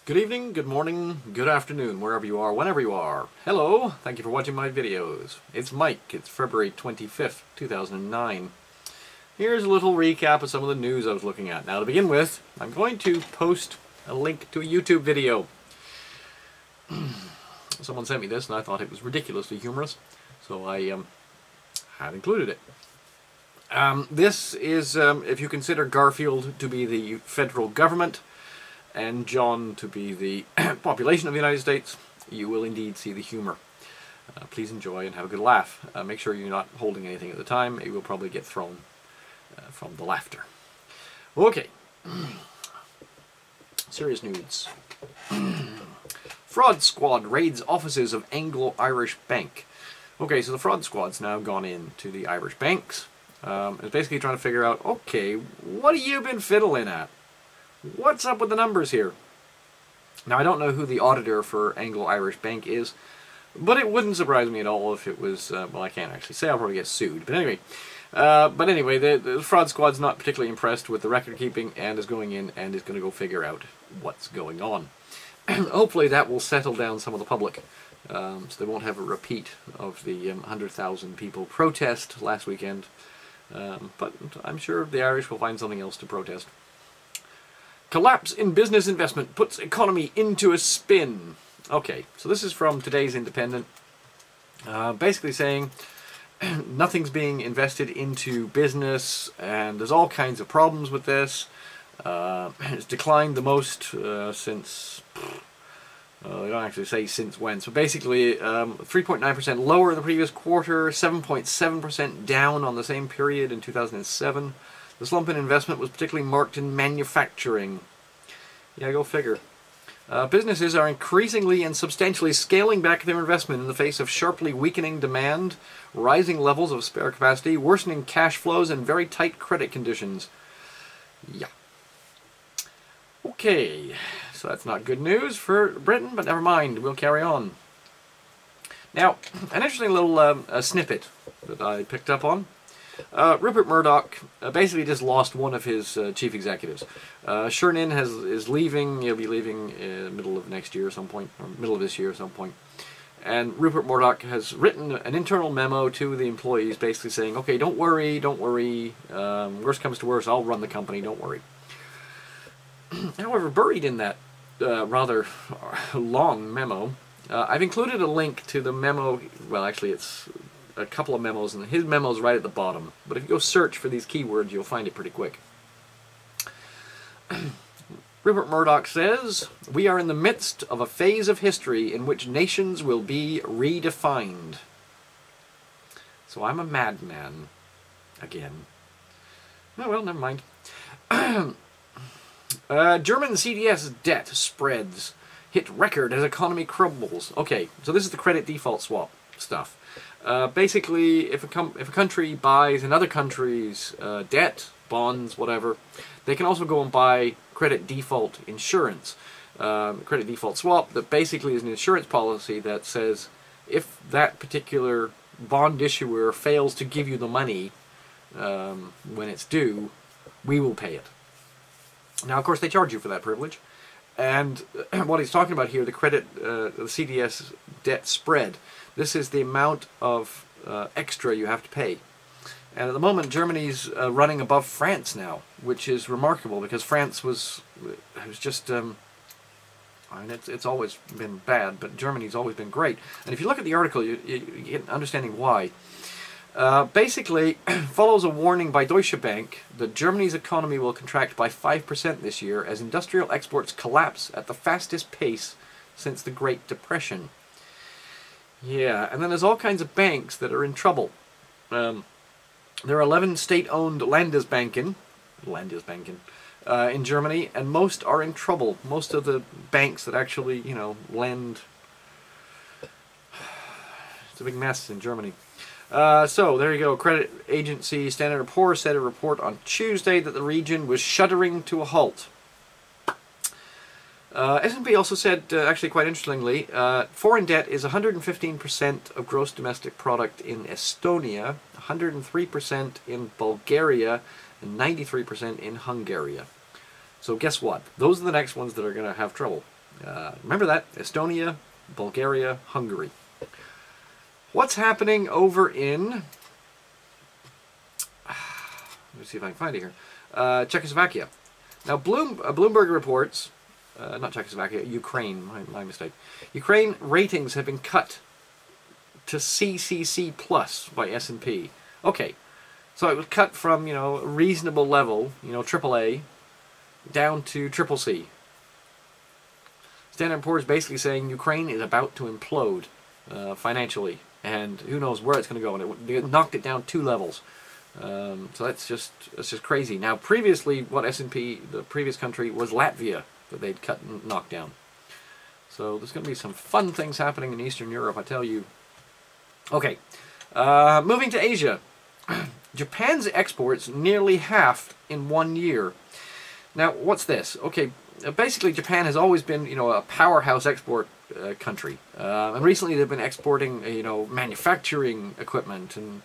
Good evening, good morning, good afternoon, wherever you are, whenever you are. Hello, thank you for watching my videos. It's Mike, it's February 25th, 2009. Here's a little recap of some of the news I was looking at. Now to begin with, I'm going to post a link to a YouTube video. Someone sent me this and I thought it was ridiculously humorous, so I have included it. This is, if you consider Garfield to be the federal government, and John to be the population of the United States, you will indeed see the humor. Please enjoy and have a good laugh. Make sure you're not holding anything at the time. It will probably get thrown from the laughter. Okay. Serious news. Fraud squad raids offices of Anglo Irish Bank. Okay, so the fraud squad's now gone into the Irish banks. It's basically trying to figure out, okay, what have you been fiddling at? What's up with the numbers here? Now, I don't know who the auditor for Anglo Irish Bank is, but it wouldn't surprise me at all if it was, well, I can't actually say, I'll probably get sued. But anyway, the fraud squad's not particularly impressed with the record keeping and is going in and is going to go figure out what's going on. Hopefully that will settle down some of the public, so they won't have a repeat of the 100,000 people protest last weekend. But I'm sure the Irish will find something else to protest. Collapse in business investment puts economy into a spin. Okay, so this is from today's Independent. Basically saying nothing's being invested into business and there's all kinds of problems with this. It's declined the most since, they don't actually say since when. So basically 3.9% lower the previous quarter, 7.7% down on the same period in 2007. The slump in investment was particularly marked in manufacturing. Yeah, go figure. Businesses are increasingly and substantially scaling back their investment in the face of sharply weakening demand, rising levels of spare capacity, worsening cash flows, and very tight credit conditions. Yeah. Okay, so that's not good news for Britain, but never mind, we'll carry on. Now, an interesting little snippet that I picked up on. Rupert Murdoch basically just lost one of his chief executives. Chernin is leaving. He'll be leaving in the middle of next year at some point, or middle of this year at some point. And Rupert Murdoch has written an internal memo to the employees basically saying, okay, don't worry, worst comes to worst, I'll run the company, don't worry. However, buried in that rather long memo, I've included a link to the memo. Well, actually it's a couple of memos, and his memo's right at the bottom. But if you go search for these keywords, you'll find it pretty quick. Rupert Murdoch says, "We are in the midst of a phase of history in which nations will be redefined." So I'm a madman. Again. Oh well, never mind. German CDS debt spreads hit record as economy crumbles. Okay, so this is the credit default swap stuff. Basically, if a country buys another country's debt, bonds, whatever, they can also go and buy credit default insurance. Credit default swap, that basically is an insurance policy that says if that particular bond issuer fails to give you the money when it's due, we will pay it. Now, of course, they charge you for that privilege. And what he's talking about here, the CDS debt spread, this is the amount of extra you have to pay. And at the moment, Germany's running above France now, which is remarkable because France was just, I mean, it's always been bad, but Germany's always been great. And if you look at the article, you get an understanding why. Basically, follows a warning by Deutsche Bank that Germany's economy will contract by 5% this year as industrial exports collapse at the fastest pace since the Great Depression. Yeah, and then there's all kinds of banks that are in trouble. There are 11 state-owned Landesbanken in Germany, and most are in trouble. Most of the banks that actually, you know, lend. It's a big mess in Germany. So there you go. Credit agency Standard & Poor's said a report on Tuesday that the region was shuddering to a halt. S&P also said, actually quite interestingly, foreign debt is 115% of gross domestic product in Estonia, 103% in Bulgaria, and 93% in Hungary. So guess what? Those are the next ones that are going to have trouble. Remember that, Estonia, Bulgaria, Hungary. What's happening over in, let me see if I can find it here, Czechoslovakia. Now Bloomberg reports, not Czechoslovakia, Ukraine, my mistake. Ukraine ratings have been cut to CCC plus by S&P. Okay, so it was cut from, you know, a reasonable level, you know, AAA, down to triple C. Standard & Poor's basically saying Ukraine is about to implode financially, and who knows where it's going to go. And it knocked it down 2 levels. So that's just crazy. Now, previously, what S&P, the previous country, was Latvia that they'd cut and knocked down. So there's going to be some fun things happening in Eastern Europe, I tell you. Okay, moving to Asia. Japan's exports nearly halved in 1 year. Now, what's this? Okay, basically Japan has always been, you know, a powerhouse export country. And recently they've been exporting, you know, manufacturing equipment and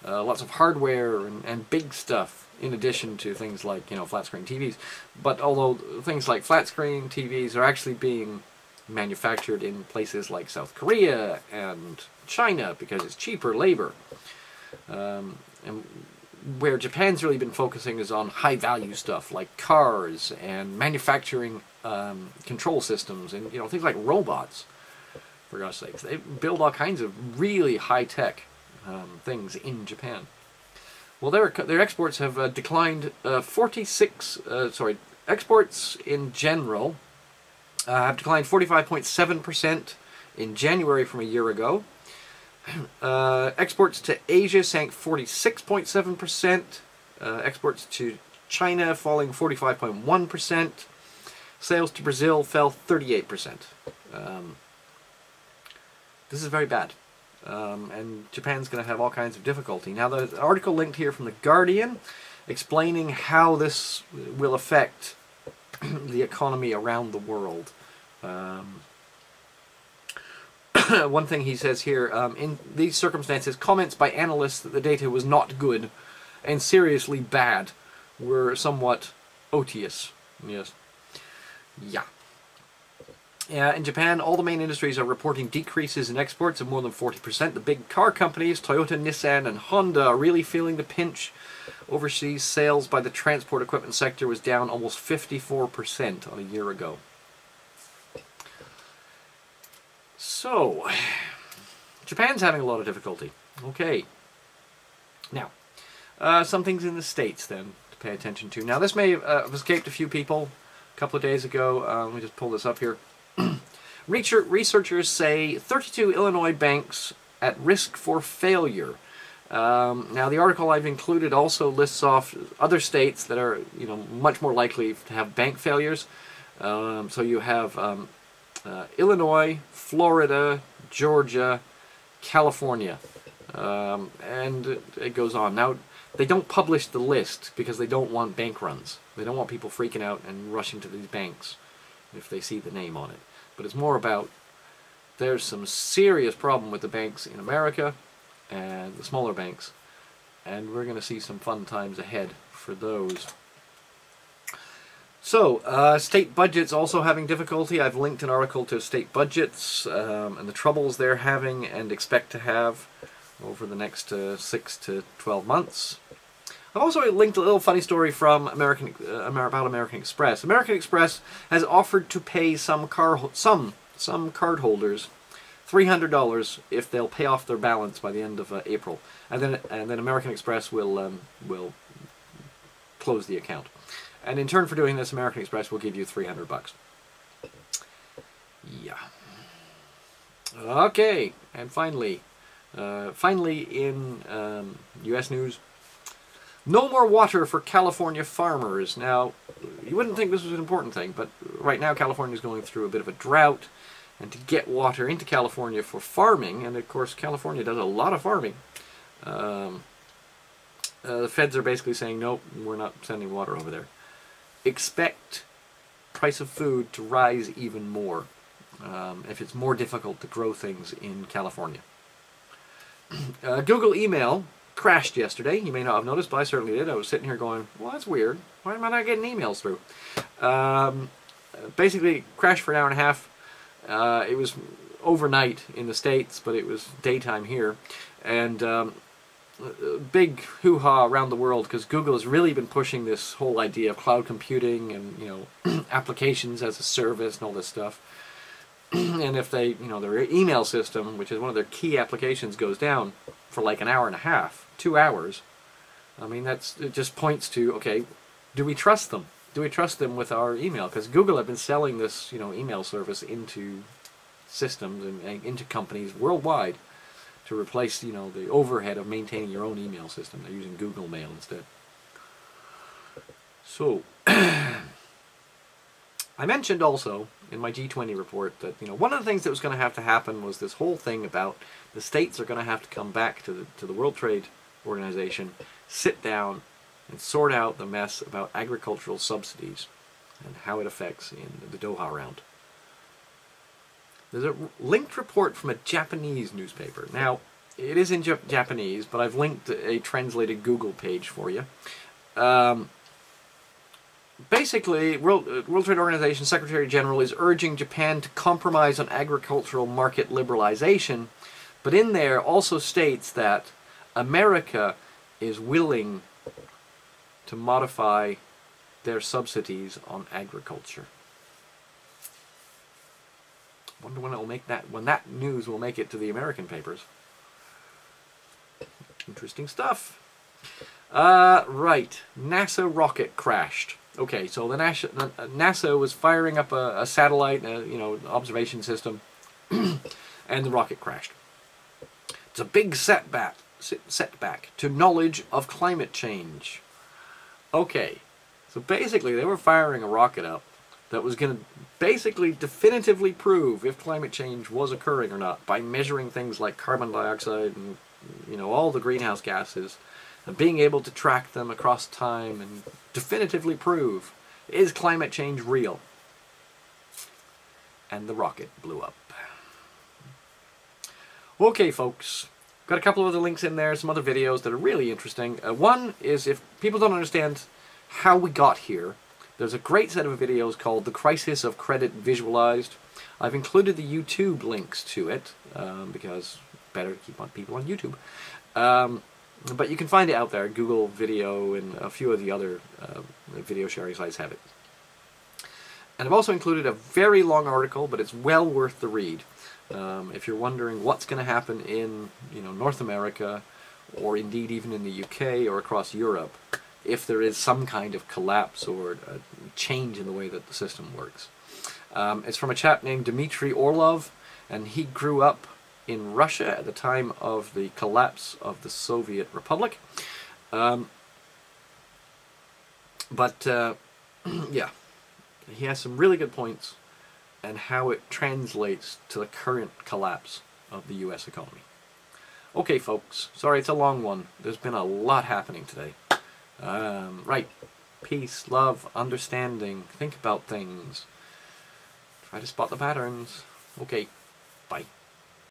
lots of hardware and big stuff, in addition to things like, you know, flat screen TVs. But although things like flat screen TVs are actually being manufactured in places like South Korea and China because it's cheaper labor. And where Japan's really been focusing is on high-value stuff like cars and manufacturing control systems and, you know, things like robots. For God's sakes, they build all kinds of really high-tech things in Japan. Well, their exports have declined 46. Exports in general have declined 45.7% in January from a year ago. Exports to Asia sank 46.7%. Exports to China falling 45.1%. Sales to Brazil fell 38%. This is very bad. And Japan's going to have all kinds of difficulty. Now, there's an article linked here from The Guardian explaining how this will affect the economy around the world. One thing he says here, in these circumstances, comments by analysts that the data was not good and seriously bad were somewhat odious. Yes. Yeah. In Japan, all the main industries are reporting decreases in exports of more than 40%. The big car companies, Toyota, Nissan, and Honda, are really feeling the pinch. Overseas sales by the transport equipment sector was down almost 54% on a year ago. So, Japan's having a lot of difficulty. Okay. Now, some things in the States, then, to pay attention to. Now, this may have escaped a few people a couple of days ago. Let me just pull this up here. Researchers say 32 Illinois banks at risk for failure. Now, the article I've included also lists off other states that are, you know, much more likely to have bank failures. So you have Illinois, Florida, Georgia, California, and it goes on. Now, they don't publish the list because they don't want bank runs. They don't want people freaking out and rushing to these banks if they see the name on it. But it's more about there's some serious problem with the banks in America and the smaller banks, and we're going to see some fun times ahead for those. So, state budgets also having difficulty. I've linked an article to state budgets and the troubles they're having and expect to have over the next 6 to 12 months. I've also linked a little funny story from about American Express. American Express has offered to pay some cardholders $300 if they'll pay off their balance by the end of April, and then American Express will close the account. And in turn for doing this, American Express will give you $300. Yeah. Okay, and finally in U.S. news, no more water for California farmers. Now, you wouldn't think this was an important thing, but right now California is going through a bit of a drought, and to get water into California for farming, and of course California does a lot of farming, the feds are basically saying, nope, we're not sending water over there. Expect price of food to rise even more if it's more difficult to grow things in California. Google email crashed yesterday. You may not have noticed, but I certainly did. I was sitting here going, well, that's weird. Why am I not getting emails through? basically crashed for an hour and a half. It was overnight in the States, but it was daytime here. And big hoo-ha around the world, because Google has really been pushing this whole idea of cloud computing and, you know, applications as a service and all this stuff. And if they, you know, their email system, which is one of their key applications, goes down for like an hour and a half, 2 hours, I mean, it just points to, okay, do we trust them? Do we trust them with our email? Because Google have been selling this, you know, email service into systems and into companies worldwide to replace, you know, the overhead of maintaining your own email system. They're using Google Mail instead. So, I mentioned also in my G20 report that, you know, one of the things that was going to happen was this whole thing about the states are going to have to come back to the World Trade Organization, sit down and sort out the mess about agricultural subsidies and how it affects in the Doha round. There's a linked report from a Japanese newspaper. Now, it is in Japanese, but I've linked a translated Google page for you. Basically, World Trade Organization Secretary General is urging Japan to compromise on agricultural market liberalization, but in there also states that America is willing to modify their subsidies on agriculture. Wonder when it will make when that news will make it to the American papers. Interesting stuff. Right, NASA rocket crashed. Okay, so the NASA was firing up a satellite, you know, observation system, and the rocket crashed. It's a big setback to knowledge of climate change. Okay, so basically they were firing a rocket up that was going to basically definitively prove if climate change was occurring or not by measuring things like carbon dioxide and, you know, all the greenhouse gases, and being able to track them across time and definitively prove, is climate change real? And the rocket blew up. Okay, folks, got a couple of other links in there, some other videos that are really interesting. One is, if people don't understand how we got here, there's a great set of videos called The Crisis of Credit Visualized. I've included the YouTube links to it, because better to keep on people on YouTube. But you can find it out there. Google Video and a few of the other video sharing sites have it. And I've also included a very long article, but it's well worth the read. If you're wondering what's going to happen in, you know, North America, or indeed even in the UK or across Europe, if there is some kind of collapse or a change in the way that the system works. It's from a chap named Dmitry Orlov, and he grew up in Russia at the time of the collapse of the Soviet Republic. Yeah, he has some really good points and how it translates to the current collapse of the US economy. Okay, folks, sorry it's a long one. There's been a lot happening today. Right, peace, love, understanding, think about things, try to spot the patterns. Okay.